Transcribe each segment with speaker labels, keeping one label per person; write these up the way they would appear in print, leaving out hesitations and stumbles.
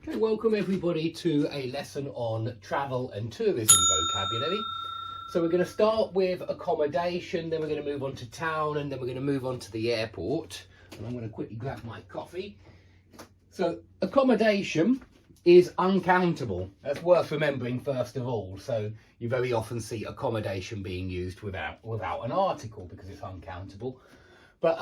Speaker 1: Okay, welcome everybody to a lesson on travel and tourism vocabulary. So we're going to start with accommodation, then we're going to move on to town, and then we're going to move on to the airport. And I'm going to quickly grab my coffee. So accommodation is uncountable. That's worth remembering first of all. So you very often see accommodation being used without an article because it's uncountable. But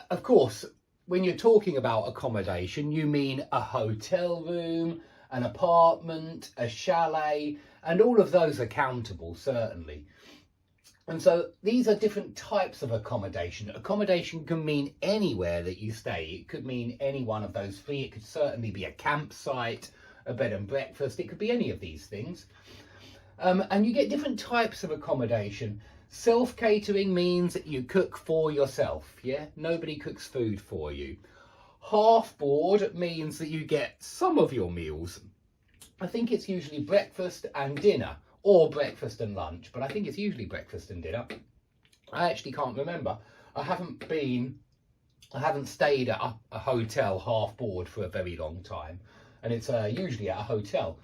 Speaker 1: of course, when you're talking about accommodation, you mean a hotel room, an apartment, a chalet, and all of those are countable, certainly. And so these are different types of accommodation. Accommodation can mean anywhere that you stay. It could mean any one of those three. It could certainly be a campsite, a bed and breakfast. It could be any of these things. And you get different types of accommodation. Self-catering means that you cook for yourself, yeah? Nobody cooks food for you. Half-board means that you get some of your meals. I think it's usually breakfast and dinner, or breakfast and lunch, but I think it's usually breakfast and dinner. I actually can't remember. I haven't stayed at a hotel half-board for a very long time, and it's usually at a hotel.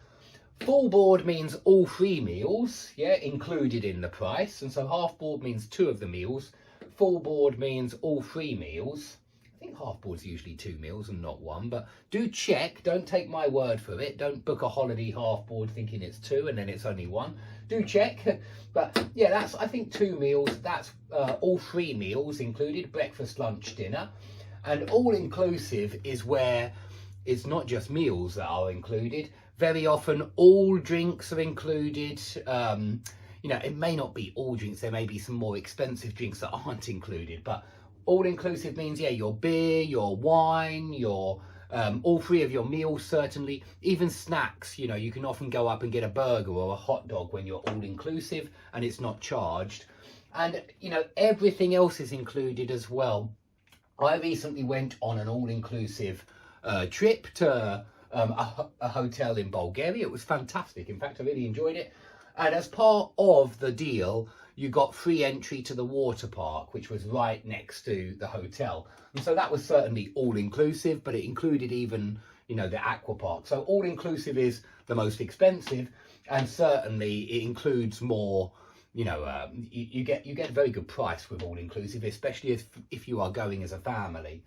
Speaker 1: Full board means all three meals, yeah, included in the price. And so half board means two of the meals. Full board means all three meals. I think half board's usually two meals and not one, but do check. Don't take my word for it. Don't book a holiday half board thinking it's two and then it's only one. Do check. But yeah, that's, I think, two meals. That's all three meals included, breakfast, lunch, dinner. And all inclusive is where it's not just meals that are included. Very often all drinks are included. You know, it may not be all drinks. There may be some more expensive drinks that aren't included, but all inclusive means, yeah, your beer, your wine, your all three of your meals, certainly. Even snacks, you know, you can often go up and get a burger or a hot dog when you're all inclusive and it's not charged. And, you know, everything else is included as well. I recently went on an all-inclusive trip to a hotel in Bulgaria. It was fantastic. In fact, I really enjoyed it. And as part of the deal, you got free entry to the water park, which was right next to the hotel. And so that was certainly all inclusive, but it included even, you know, the aqua park. So all inclusive is the most expensive, and certainly it includes more. You know, you get a very good price with all inclusive, especially if you are going as a family.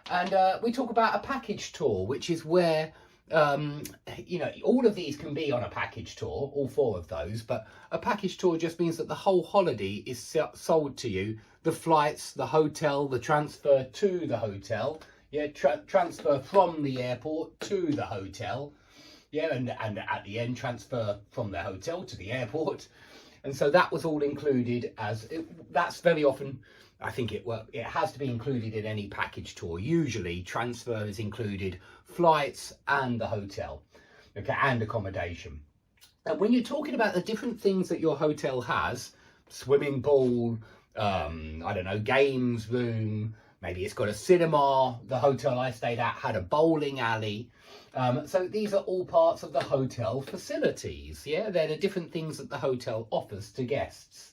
Speaker 1: And we talk about a package tour, which is where, you know, all of these can be on a package tour, all four of those. But a package tour just means that the whole holiday is sold to you. The flights, the hotel, the transfer to the hotel. Yeah, transfer from the airport to the hotel. Yeah, and at the end, transfer from the hotel to the airport. And so that was all included that's very often, I think it has to be included in any package tour. Usually transfer is included, flights and the hotel, okay, and accommodation. And when you're talking about the different things that your hotel has, swimming pool, I don't know, games room, maybe it's got a cinema. The hotel I stayed at had a bowling alley. So these are all parts of the hotel facilities. Yeah, they're the different things that the hotel offers to guests.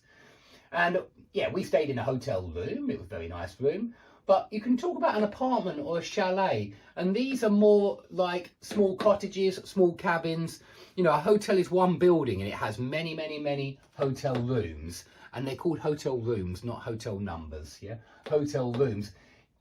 Speaker 1: And yeah, we stayed in a hotel room. It was a very nice room. But you can talk about an apartment or a chalet. And these are more like small cottages, small cabins. You know, a hotel is one building and it has many, many, many hotel rooms. And they're called hotel rooms, not hotel numbers. Yeah, hotel rooms.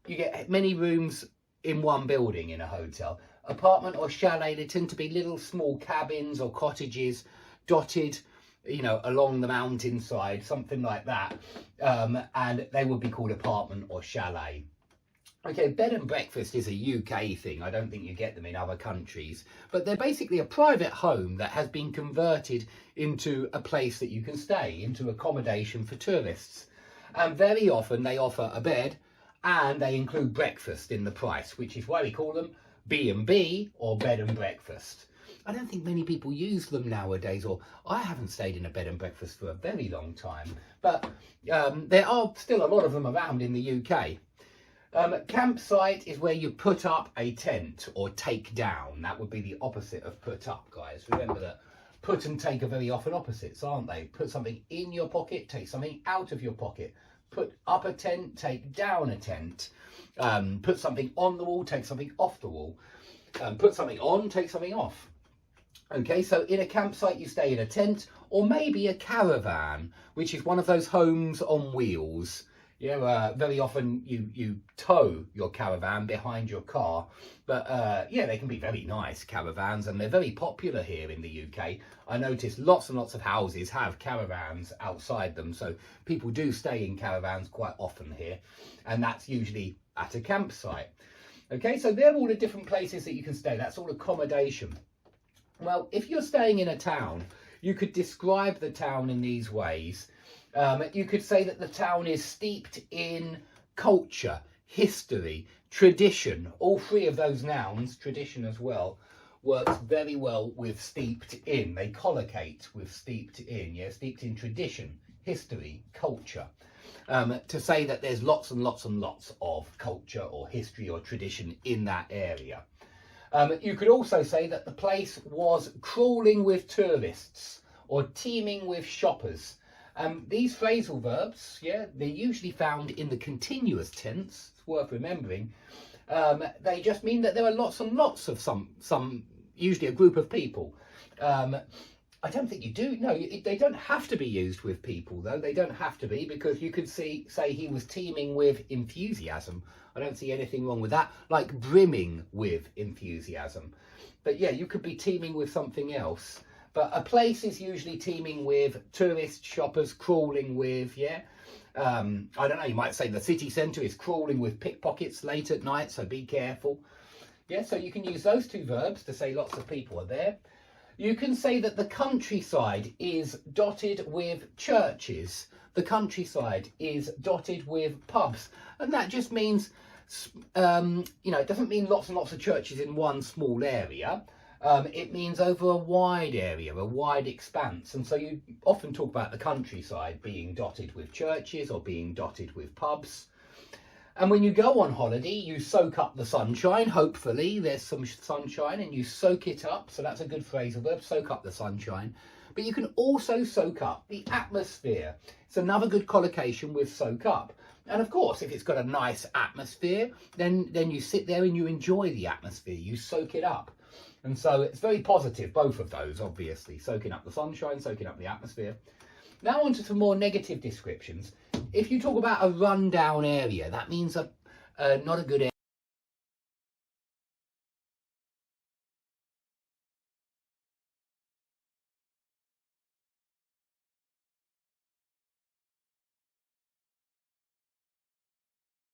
Speaker 1: You get many rooms in one building in a hotel. Apartment or chalet, they tend to be little small cabins or cottages dotted, you know, along the mountainside, something like that. And they would be called apartment or chalet. Okay, bed and breakfast is a UK thing. I don't think you get them in other countries. But they're basically a private home that has been converted into a place that you can stay, into accommodation for tourists. And very often they offer a bed and they include breakfast in the price, which is why we call them B&B or bed and breakfast. I don't think many people use them nowadays, or I haven't stayed in a bed and breakfast for a very long time. But there are still a lot of them around in the UK. Campsite is where you put up a tent or take down. That would be the opposite of put up, guys. Remember that put and take are very often opposites, aren't they? Put something in your pocket, take something out of your pocket. Put up a tent, take down a tent. Put something on the wall, take something off the wall. put something on, take something off. Okay, so in a campsite you stay in a tent or maybe a caravan, which is one of those homes on wheels. Yeah, very often you tow your caravan behind your car, but yeah, they can be very nice caravans, and they're very popular here in the UK. I noticed lots and lots of houses have caravans outside them, so people do stay in caravans quite often here, and that's usually at a campsite. Okay, so they're all the different places that you can stay. That's all accommodation. Well, if you're staying in a town, you could describe the town in these ways. You could say that the town is steeped in culture, history, tradition. All three of those nouns, tradition as well, works very well with steeped in. They collocate with steeped in, yeah, steeped in tradition, history, culture. To say that there's lots and lots and lots of culture or history or tradition in that area. You could also say that the place was crawling with tourists or teeming with shoppers. These phrasal verbs, yeah, they're usually found in the continuous tense. It's worth remembering. They just mean that there are lots and lots of some usually a group of people. I don't think you do. No, they don't have to be used with people, though. They don't have to be, because you could say he was teeming with enthusiasm. I don't see anything wrong with that. Like brimming with enthusiasm. But yeah, you could be teeming with something else. But a place is usually teeming with tourists, shoppers, crawling with, yeah. I don't know, you might say the city centre is crawling with pickpockets late at night, so be careful. Yeah, so you can use those two verbs to say lots of people are there. You can say that the countryside is dotted with churches. The countryside is dotted with pubs. And that just means, you know, it doesn't mean lots and lots of churches in one small area. It means over a wide area, a wide expanse. And so you often talk about the countryside being dotted with churches or being dotted with pubs. And when you go on holiday, you soak up the sunshine. Hopefully there's some sunshine and you soak it up. So that's a good phrasal verb, soak up the sunshine. But you can also soak up the atmosphere. It's another good collocation with soak up. And of course, if it's got a nice atmosphere, then you sit there and you enjoy the atmosphere. You soak it up. And so it's very positive, both of those, obviously. Soaking up the sunshine, soaking up the atmosphere. Now on to some more negative descriptions. If you talk about a rundown area, that means not a good area.